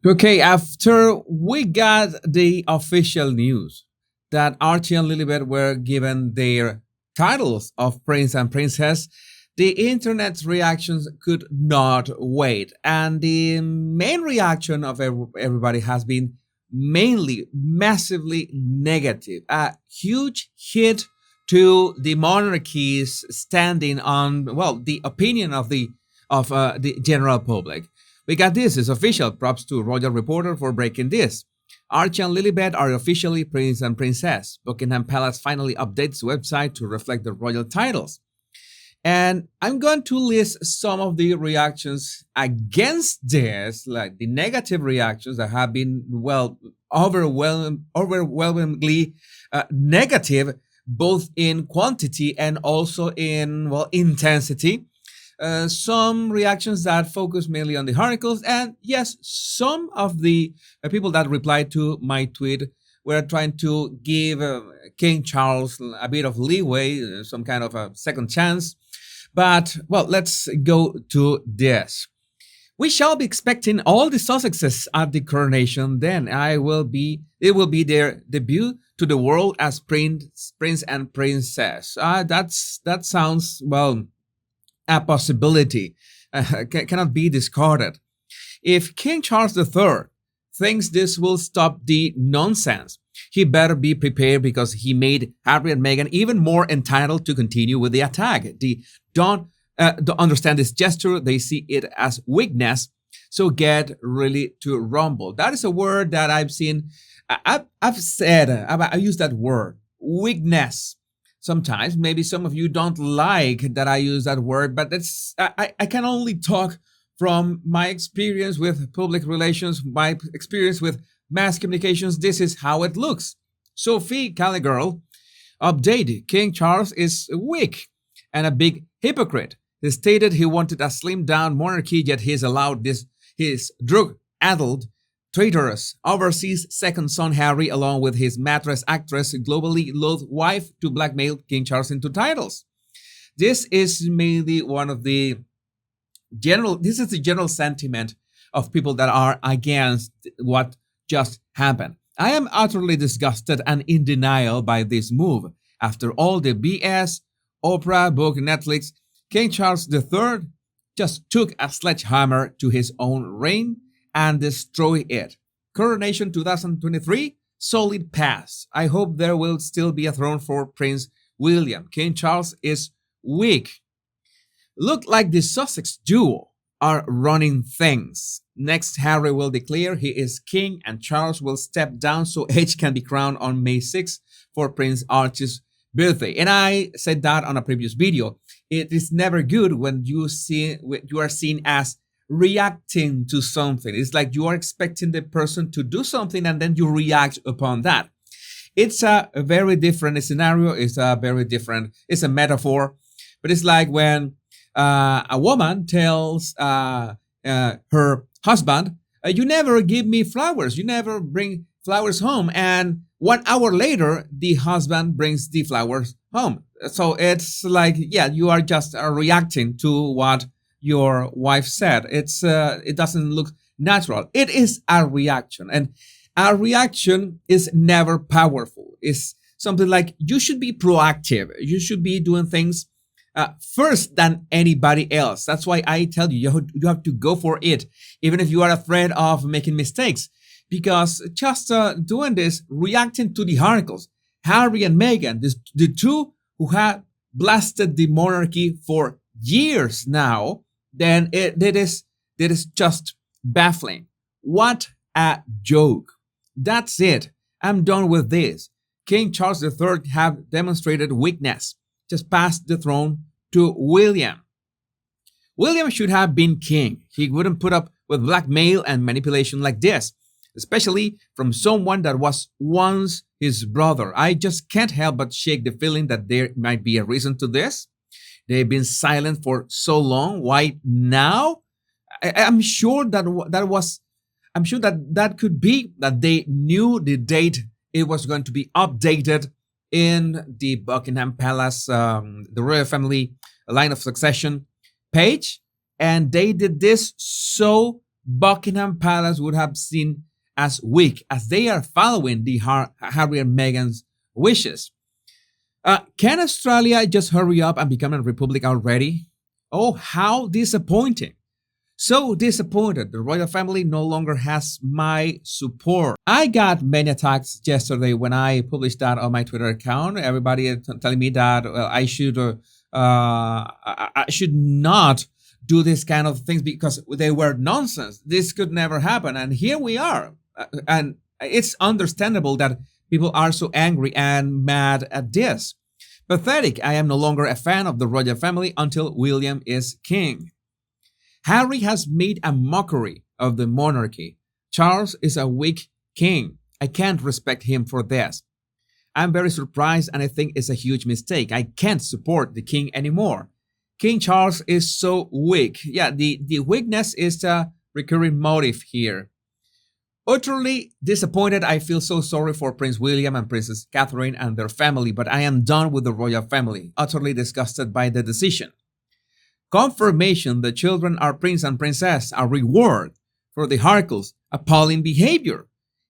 Okay, after we got the official news that Archie and Lilibet were given their titles of prince and princess, the internet's reactions could not wait. And the main reaction of everybody has been mainly massively negative. A huge hit to the monarchy's standing on, well, the opinion of the general public. We got this. It's official. Props to Royal Reporter for breaking this. Archie and Lilibet are officially prince and princess. Buckingham Palace finally updates website to reflect the royal titles. And I'm going to list some of the reactions against this, like the negative reactions that have been, well, overwhelmingly negative, both in quantity and also in, well, intensity. Some reactions that focus mainly on the articles, and yes, some of the people that replied to my tweet were trying to give King Charles a bit of leeway, some kind of a second chance. But well, let's go to this. We shall be expecting all the Sussexes at the coronation. Then it will be their debut to the world as prince and princess. That sounds, well, a possibility, cannot be discarded. If King Charles III thinks this will stop the nonsense, he better be prepared because he made Harry and Meghan even more entitled to continue with the attack. They don't understand this gesture, they see it as weakness, so get ready to rumble. That is a word that I've seen, I've used that word, weakness. Sometimes maybe some of you don't like that I use that word, but I can only talk from my experience with public relations, my experience with mass communications. This is how it looks. Sophie Calligirl updated. King Charles is weak and a big hypocrite. He stated he wanted a slimmed down monarchy, yet he's allowed his drug-addled, traitorous overseas second son Harry, along with his mattress actress, globally loathed wife, to blackmail King Charles into titles. This is mainly this is the general sentiment of people that are against what just happened. I am utterly disgusted and in denial by this move. After all the BS, Oprah, book, Netflix, King Charles III just took a sledgehammer to his own reign and destroy it. Coronation 2023, solid pass. I hope there will still be a throne for Prince William. King Charles is weak. Look like the Sussex duo are running things. Next, Harry will declare he is king and Charles will step down so H can be crowned on May 6th for Prince Archie's birthday. And I said that on a previous video. It is never good when you are seen as reacting to something. It's like you are expecting the person to do something and then you react upon that. It's a very different scenario. It's a metaphor, but it's like when a woman tells her husband, you never give me flowers, you never bring flowers home, and 1 hour later the husband brings the flowers home. So it's like, yeah, you are just reacting to what your wife said. It doesn't look natural. It is a reaction, and a reaction is never powerful. It's something like you should be proactive. You should be doing things first than anybody else. That's why I tell you have to go for it, even if you are afraid of making mistakes. Because just doing this, reacting to the articles, Harry and Meghan, the two who have blasted the monarchy for years now, then it is just baffling. What a joke. That's it. I'm done with this. King Charles III have demonstrated weakness. Just passed the throne to William. William should have been king. He wouldn't put up with blackmail and manipulation like this, especially from someone that was once his brother. I just can't help but shake the feeling that there might be a reason to this. They've been silent for so long. Why now? I'm sure that could be that they knew the date it was going to be updated in the Buckingham Palace, the royal family line of succession page, and they did this so Buckingham Palace would have seen as weak as they are following the Harry and Meghan's wishes. Can Australia just hurry up and become a republic already? Oh, how disappointing! So disappointed the royal family no longer has my support. I got many attacks yesterday when I published that on my Twitter account. Everybody telling me that I should not do this kind of things because they were nonsense. This could never happen. And here we are. And it's understandable that people are so angry and mad at this. Pathetic. I am no longer a fan of the royal family until William is king. Harry has made a mockery of the monarchy. Charles is a weak king. I can't respect him for this. I'm very surprised and I think it's a huge mistake. I can't support the king anymore. King Charles is so weak. Yeah, the weakness is a recurring motive here. Utterly disappointed, I feel so sorry for Prince William and Princess Catherine and their family, but I am done with the royal family, utterly disgusted by the decision. Confirmation the children are prince and princess, a reward for the Harkles' appalling behavior.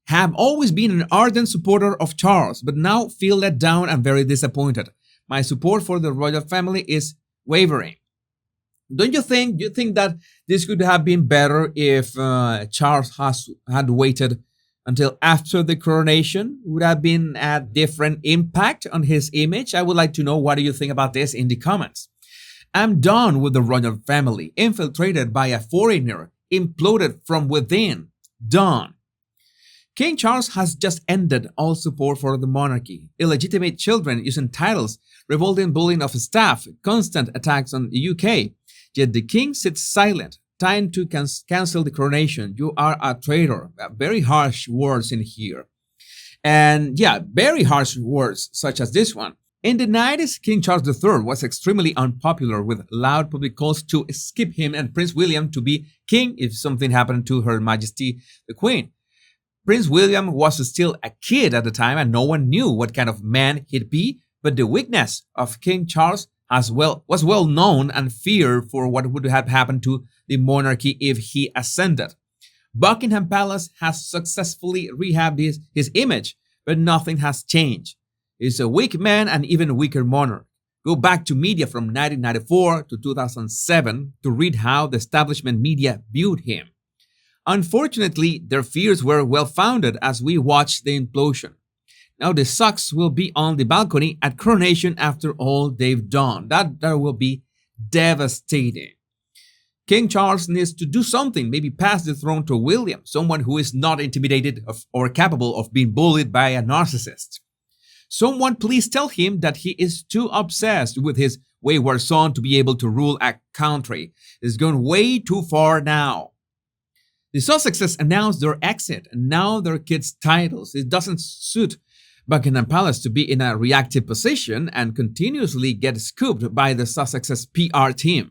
Have always been an ardent supporter of Charles, but now feel let down and very disappointed. My support for the royal family is wavering. Don't you think? Do you think that this could have been better if Charles had waited until after the coronation? Would have been a different impact on his image? I would like to know what do you think about this in the comments. I'm done with the royal family, infiltrated by a foreigner, imploded from within. Done. King Charles has just ended all support for the monarchy. Illegitimate children using titles, revolting bullying of staff, constant attacks on the UK. Yet the king sits silent. Time to cancel the coronation. You are a traitor. Very harsh words in here. And yeah, very harsh words such as this one. In the 90s, King Charles III was extremely unpopular with loud public calls to skip him and Prince William to be king if something happened to Her Majesty the Queen. Prince William was still a kid at the time and no one knew what kind of man he'd be, but the weakness of King Charles was well known and feared for what would have happened to the monarchy if he ascended. Buckingham Palace has successfully rehabbed his image, but nothing has changed. He's a weak man and even weaker monarch. Go back to media from 1994 to 2007 to read how the establishment media viewed him. Unfortunately, their fears were well-founded as we watched the implosion. Now the Sox will be on the balcony at coronation after all they've done. That will be devastating. King Charles needs to do something, maybe pass the throne to William, someone who is not intimidated or capable of being bullied by a narcissist. Someone please tell him that he is too obsessed with his wayward son to be able to rule a country. It's gone way too far now. The Sussexes announced their exit and now their kids' titles. It doesn't suit Buckingham Palace to be in a reactive position and continuously get scooped by the Sussexes PR team.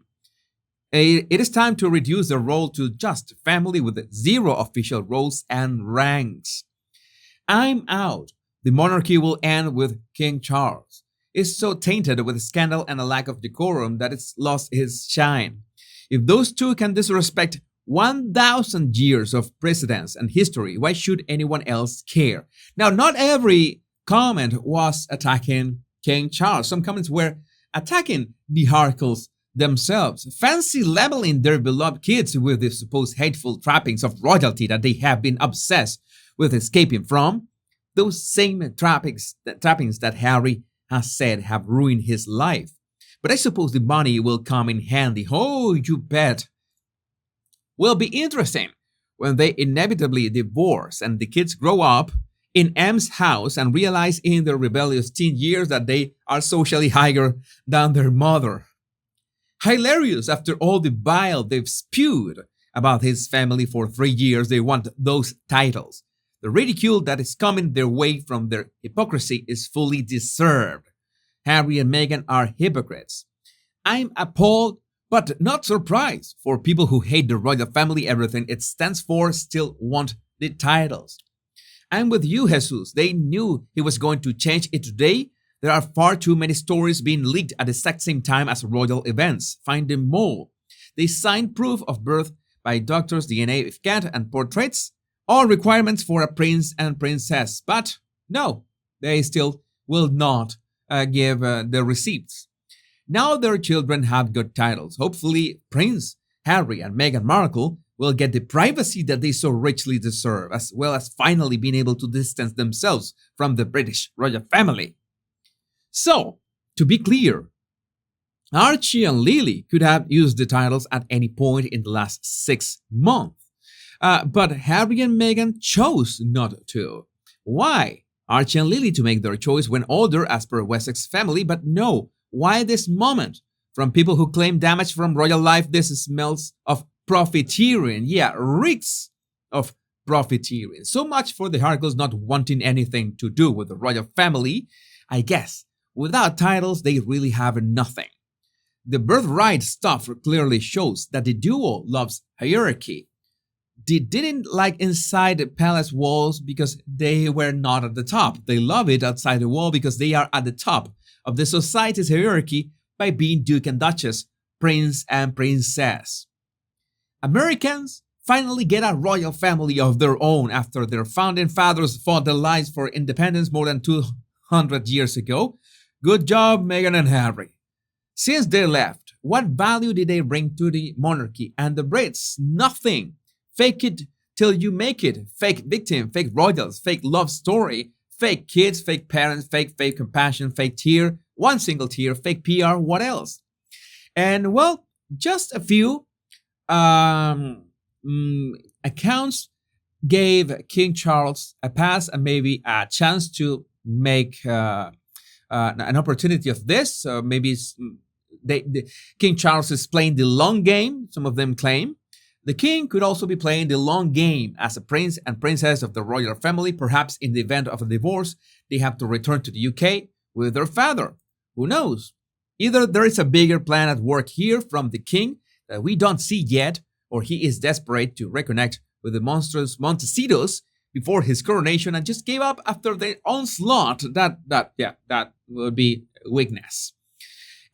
It is time to reduce the role to just family with zero official roles and ranks. I'm out. The monarchy will end with King Charles. It's so tainted with scandal and a lack of decorum that it's lost its shine. If those two can disrespect 1,000 years of precedence and history, why should anyone else care? Now, not every comment was attacking King Charles. Some comments were attacking the Harkles themselves, fancy labeling their beloved kids with the supposed hateful trappings of royalty that they have been obsessed with escaping from. Those same trappings that Harry has said have ruined his life. But I suppose the money will come in handy. Oh, you bet. Will be interesting when they inevitably divorce and the kids grow up in M's house and realize in their rebellious teen years that they are socially higher than their mother. Hilarious after all the bile they've spewed about his family for 3 years, they want those titles. The ridicule that is coming their way from their hypocrisy is fully deserved. Harry and Meghan are hypocrites. I'm appalled but not surprised. For people who hate the royal family, everything it stands for still want the titles. I'm with you, Jesus. They knew he was going to change it today. There are far too many stories being leaked at the exact same time as royal events. Find them all. They signed proof of birth by doctors, DNA if can't, and portraits, all requirements for a prince and princess. But no, they still will not give the receipts. Now their children have got titles. Hopefully, Prince Harry and Meghan Markle will get the privacy that they so richly deserve, as well as finally being able to distance themselves from the British royal family. So, to be clear, Archie and Lily could have used the titles at any point in the last 6 months. But Harry and Meghan chose not to. Why? Archie and Lily to make their choice when older as per Wessex family, but no. Why this moment? From people who claim damage from royal life, this smells of profiteering. Yeah, reeks of profiteering. So much for the Harkles not wanting anything to do with the royal family. I guess without titles, they really have nothing. The birthright stuff clearly shows that the duo loves hierarchy. They didn't like inside the palace walls because they were not at the top. They love it outside the wall because they are at the top of the society's hierarchy by being Duke and Duchess, Prince and Princess. Americans finally get a royal family of their own after their founding fathers fought their lives for independence more than 200 years ago. Good job, Meghan and Harry. Since they left, what value did they bring to the monarchy and the Brits? Nothing. Fake it till you make it. Fake victim, fake royals, fake love story, fake kids, fake parents, fake compassion, fake tear, one single tear, fake PR, what else? And well, just a few accounts gave King Charles a pass and maybe a chance to make an opportunity of this. Maybe King Charles is playing the long game, some of them claim. The king could also be playing the long game as a prince and princess of the royal family. Perhaps in the event of a divorce, they have to return to the UK with their father. Who knows? Either there is a bigger plan at work here from the king that we don't see yet, or he is desperate to reconnect with the monstrous Montecitos before his coronation and just gave up after the onslaught. That would be weakness.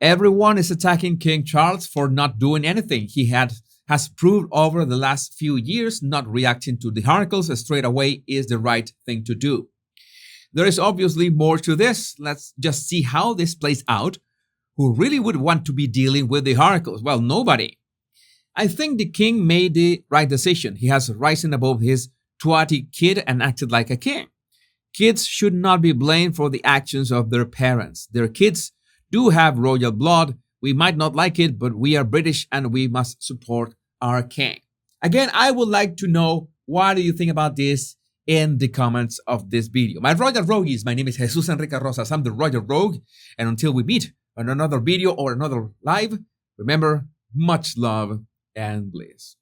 Everyone is attacking King Charles for not doing anything. He has proved over the last few years not reacting to the Harkles straight away is the right thing to do. There is obviously more to this. Let's just see how this plays out. Who really would want to be dealing with the Harkles? Well, nobody. I think the king made the right decision. He has risen above his twatty kid and acted like a king. Kids should not be blamed for the actions of their parents. Their kids do have royal blood. We might not like it, but we are British and we must support our king. Again, I would like to know what do you think about this in the comments of this video. My Royal Rogues, my name is Jesus Enrique Rosas. I'm the Royal Rogue. And until we meet on another video or another live, remember, much love and bliss.